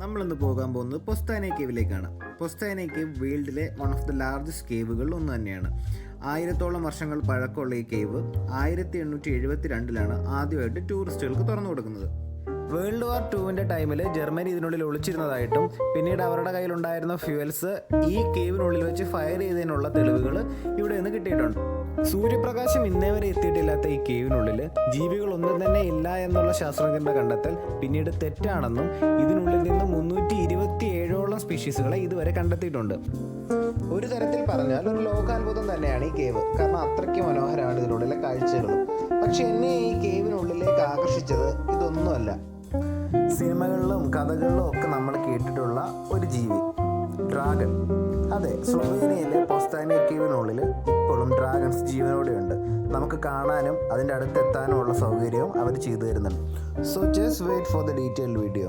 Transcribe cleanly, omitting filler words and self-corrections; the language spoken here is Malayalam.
നമ്മളിന്ന് പോകാൻ പോകുന്നത് പൊസ്താനെ കേവിലേക്കാണ്. പൊസ്താനെ കേവ് വേൾഡിലെ വൺ ഓഫ് ദ ലാർജസ്റ്റ് കേവുകളിൽ ഒന്ന് തന്നെയാണ്. 1000ഓളം വർഷങ്ങൾ പഴക്കമുള്ള ഈ കേവ് 1872 ആദ്യമായിട്ട് ടൂറിസ്റ്റുകൾക്ക് തുറന്നു കൊടുക്കുന്നത്. വേൾഡ് വാർ 2 ടൈമിൽ ജർമ്മനി ഇതിനുള്ളിൽ ഒളിച്ചിരുന്നതായിട്ടും പിന്നീട് അവരുടെ കയ്യിലുണ്ടായിരുന്ന ഫ്യൂവൽസ് ഈ കേവിനുള്ളിൽ വെച്ച് ഫയർ ചെയ്തതിനുള്ള തെളിവുകൾ ഇവിടെ നിന്ന് കിട്ടിയിട്ടുണ്ട്. സൂര്യപ്രകാശം ഇന്നേ വരെ എത്തിയിട്ടില്ലാത്ത ഈ കേവിനുള്ളിൽ ജീവികളൊന്നും തന്നെ ഇല്ല എന്നുള്ള ശാസ്ത്രജ്ഞരുടെ കണ്ടെത്തൽ പിന്നീട് തെറ്റാണെന്നും ഇതിനുള്ളിൽ നിന്ന് 327ഓളം സ്പീഷീസുകളെ ഇതുവരെ കണ്ടെത്തിയിട്ടുണ്ട്. ഒരു തരത്തിൽ പറഞ്ഞാൽ ഒരു ലോകാത്ഭുതം തന്നെയാണ് ഈ കേവ്. കാരണം അത്രയ്ക്ക് മനോഹരമാണ് ഇതിനുള്ളിലെ കാഴ്ചകളും. പക്ഷെ എന്നെ ഈ കേവിനുള്ളിലേക്ക് ആകർഷിച്ചത് ഇതൊന്നുമല്ല. സിനിമകളിലും കഥകളിലും ഒക്കെ നമ്മൾ കേട്ടിട്ടുള്ള ഒരു ജീവി, ഡ്രാഗൺ. അതെ, സ്ലൊവേനിയയിലെ പൊസ്താനെ കേവിനുള്ളിൽ ഇപ്പോഴും ഡ്രാഗൺസ് ജീവനോടെയുണ്ട്. നമുക്ക് കാണാനും അതിൻ്റെ അടുത്തെത്താനും ഉള്ള സൗകര്യവും അവർ ചെയ്തു തരുന്നുണ്ട്. So just wait for the detailed video.